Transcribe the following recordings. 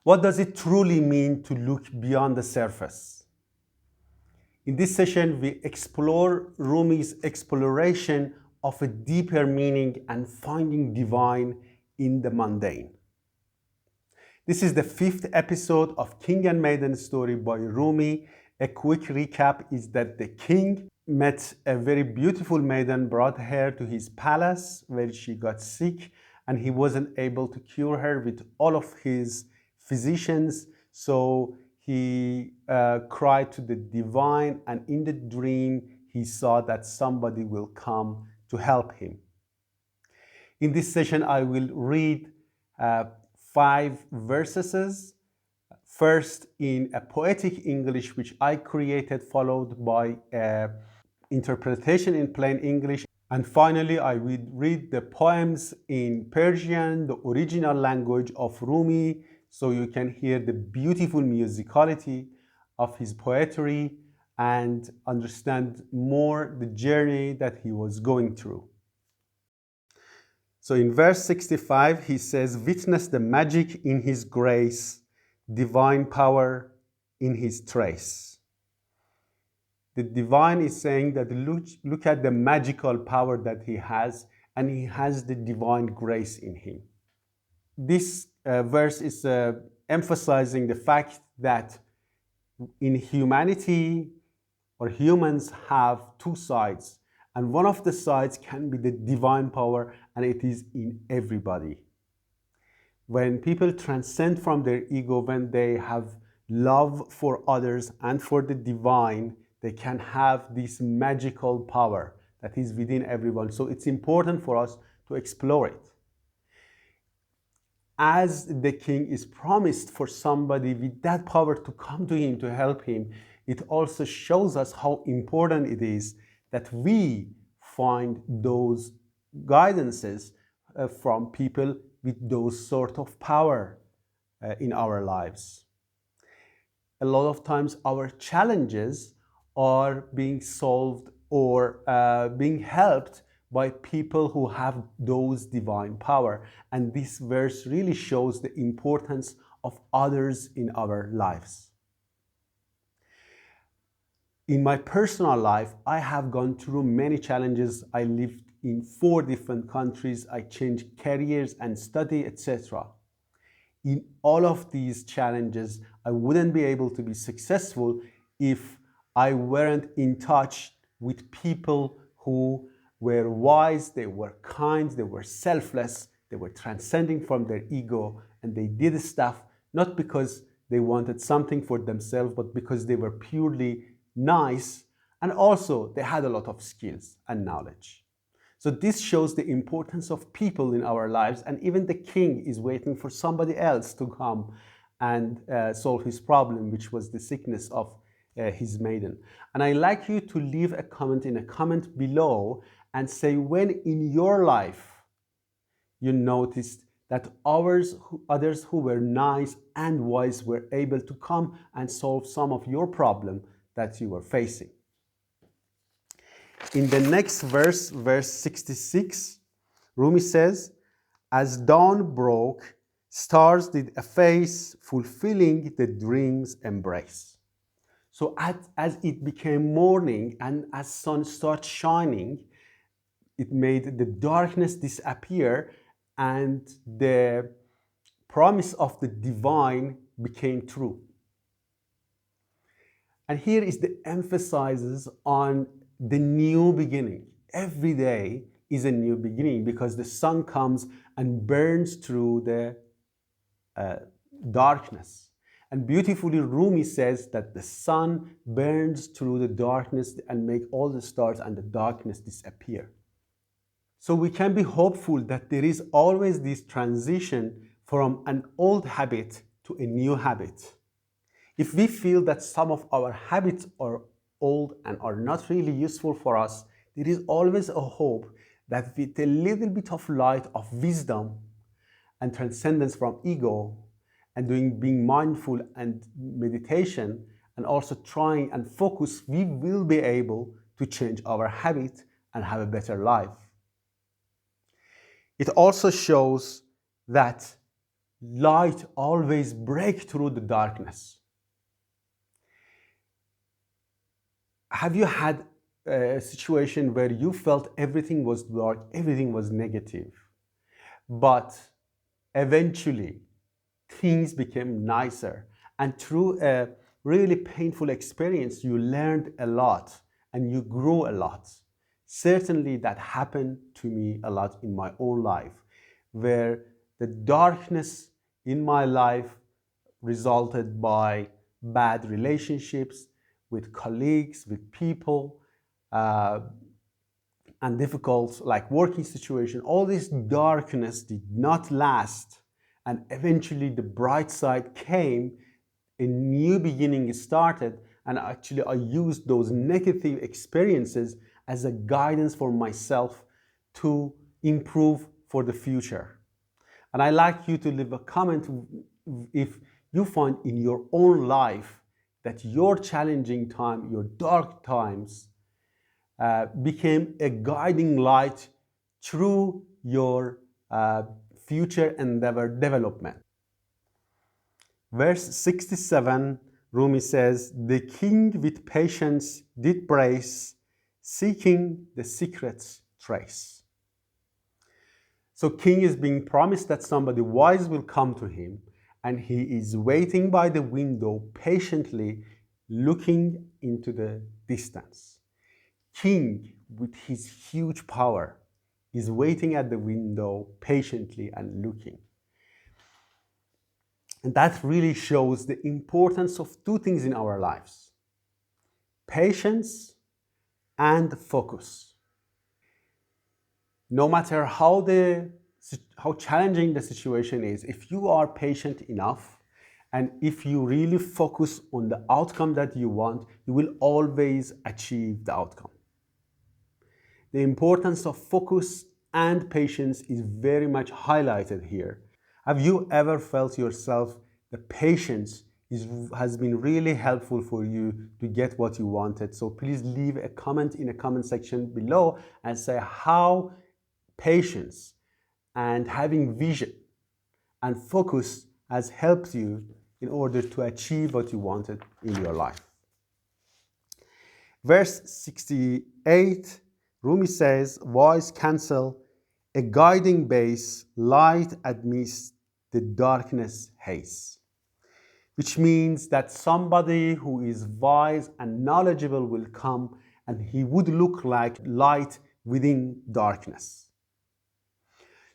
What does it truly mean to look beyond the surface? In this session, we explore Rumi's exploration of a deeper meaning and finding divine in the mundane. This is the 5th episode of King and Maiden Story by Rumi. A quick recap is that the king met a very beautiful maiden, brought her to his palace where she got sick, and he wasn't able to cure her with all of his physicians. So he cried to the divine, and in the dream, he saw that somebody will come to help him. In this session, I will read 5 verses. First in a poetic English, which I created, followed by interpretation in plain English. And finally, I will read the poems in Persian, the original language of Rumi, so you can hear the beautiful musicality of his poetry and understand more the journey that he was going through. So in verse 65, he says, "Witness the magic in his grace, divine power in his trace." The divine is saying that look at the magical power that he has, and he has the divine grace in him. This verse is emphasizing the fact that in humanity, or humans have 2 sides, and one of the sides can be the divine power, and it is in everybody. When people transcend from their ego, when they have love for others and for the divine, they can have this magical power that is within everyone. So it's important for us to explore it. As the king is promised for somebody with that power to come to him, to help him, it also shows us how important it is that we find those guidances from people with those sort of power in our lives. A lot of times our challenges are being solved or being helped by people who have those divine power. And this verse really shows the importance of others in our lives. In my personal life, I have gone through many challenges. I lived in 4 different countries. I changed careers and study, etc. In all of these challenges, I wouldn't be able to be successful if I weren't in touch with people who were wise, they were kind, they were selfless, they were transcending from their ego, and they did stuff not because they wanted something for themselves, but because they were purely nice, and also they had a lot of skills and knowledge. So this shows the importance of people in our lives, and even the king is waiting for somebody else to come and solve his problem, which was the sickness of his maiden. And I'd like you to leave a comment in a comment below and say when in your life you noticed that others who were nice and wise were able to come and solve some of your problem that you were facing. In the next verse, verse 66, Rumi says, "As dawn broke, stars did efface, fulfilling the dream's embrace." So as it became morning and as sun started shining, it made the darkness disappear, and the promise of the divine became true. And here is the emphasis on the new beginning. Every day is a new beginning because the sun comes and burns through the darkness. And beautifully, Rumi says that the sun burns through the darkness and make all the stars and the darkness disappear. So we can be hopeful that there is always this transition from an old habit to a new habit. If we feel that some of our habits are old and are not really useful for us, there is always a hope that with a little bit of light of wisdom and transcendence from ego, and being mindful and meditation, and also trying and focus, we will be able to change our habit and have a better life. It also shows that light always breaks through the darkness. Have you had a situation where you felt everything was dark, everything was negative, but eventually things became nicer, and through a really painful experience you learned a lot and you grew a lot? Certainly that happened to me a lot in my own life, where the darkness in my life resulted by bad relationships with colleagues, with people, uh, and difficult like working situation. All this darkness did not last, and eventually the bright side came. A new beginning started, and actually I used those negative experiences as a guidance for myself to improve for the future. And I like you to leave a comment if you find in your own life that your challenging time, your dark times, became a guiding light through your future endeavor development. Verse 67, Rumi says, "The king with patience did brace, seeking the secret's trace." So king is being promised that somebody wise will come to him, and he is waiting by the window patiently looking into the distance. King, with his huge power, is waiting at the window patiently and looking. And that really shows the importance of two things in our lives: patience and focus. No matter how challenging the situation is, if you are patient enough and if you really focus on the outcome that you want, you will always achieve the outcome. The importance of focus and patience is very much highlighted here. Have you ever felt yourself the patience has been really helpful for you to get what you wanted? So please leave a comment in the comment section below and say how patience and having vision and focus has helped you in order to achieve what you wanted in your life. Verse 68, Rumi says, "Wise counsel, a guiding base, light amidst the darkness haze." Which means that somebody who is wise and knowledgeable will come, and he would look like light within darkness.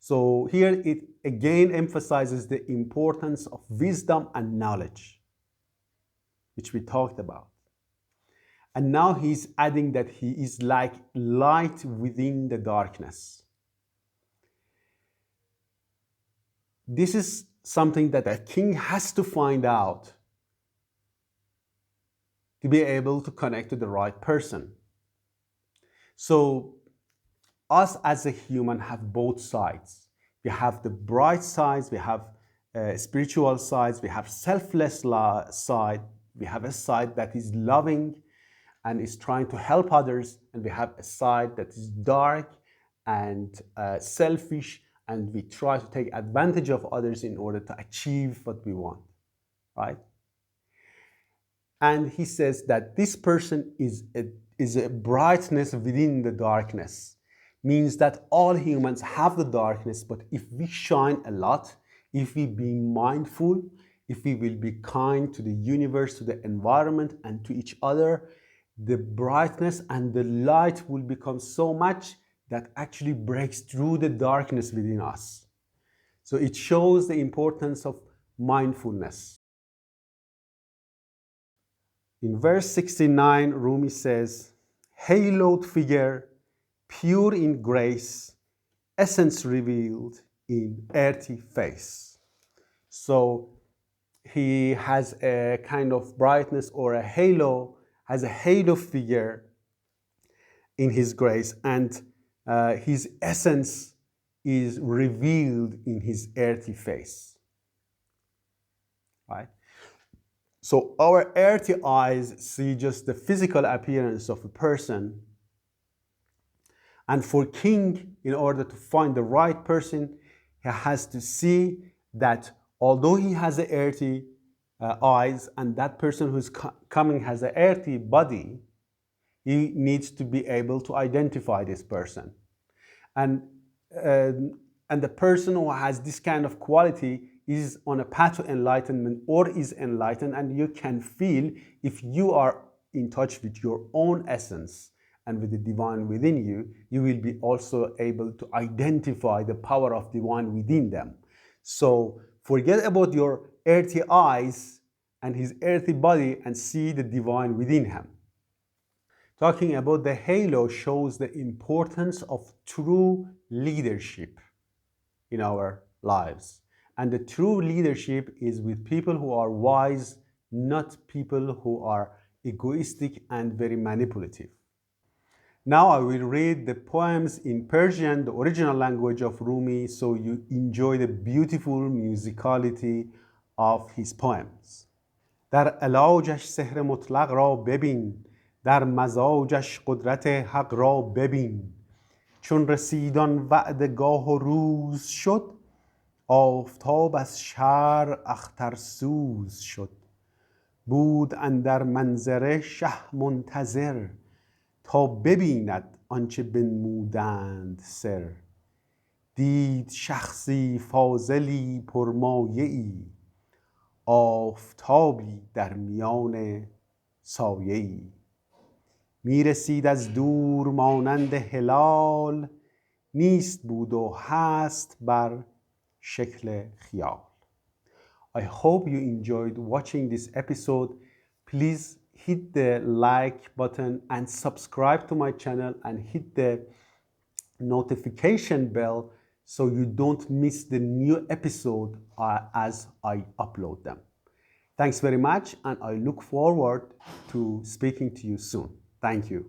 So here it again emphasizes the importance of wisdom and knowledge, which we talked about. And now he's adding that he is like light within the darkness. This is something that a king has to find out to be able to connect to the right person. So us as a human have both sides. We have the bright sides, we have spiritual sides, we have selfless side, we have a side that is loving and is trying to help others, and we have a side that is dark and selfish, and we try to take advantage of others in order to achieve what we want, right? And he says that this person is a brightness within the darkness. Means that all humans have the darkness, but if we shine a lot, if we be mindful, if we will be kind to the universe, to the environment, and to each other, the brightness and the light will become so much that actually breaks through the darkness within us. So it shows the importance of mindfulness. In verse 69, Rumi says, "Haloed figure, pure in grace, essence revealed in earthy face." So he has a kind of brightness or a halo, has a halo figure in his grace, and his essence is revealed in his earthy face, right? So our earthy eyes see just the physical appearance of a person, and for king, in order to find the right person, he has to see that Although he has the earthy eyes, and that person who's coming has an earthy body, he needs to be able to identify this person. And, uh, and the person who has this kind of quality is on a path to enlightenment or is enlightened, and you can feel if you are in touch with your own essence and with the divine within you, you will be also able to identify the power of divine within them. So forget about your earthy eyes and his earthy body and see the divine within him. Talking about the halo shows the importance of true leadership in our lives. And the true leadership is with people who are wise, not people who are egoistic and very manipulative. Now I will read the poems in Persian, the original language of Rumi, so you enjoy the beautiful musicality of his poems. در علاجش سحر مطلق را ببین، در مزاجش قدرت حق را ببین. چون رسید آن وعدگاه و روز شد، آفتاب از شرق اخترسوز شد. بود اندر منظره شه منتظر، تا ببیند آنچه بنمودند سر. دید شخصی فاضلی پرمایه‌ای، آفتابی در میان سایه‌ای. میرسید از دور مانند هلال، نیست بود و هست بر شکل خیال. I hope you enjoyed watching this episode. Please hit the like button and subscribe to my channel and hit the notification bell so you don't miss the new episode as I upload them. Thanks very much, and I look forward to speaking to you soon. Thank you.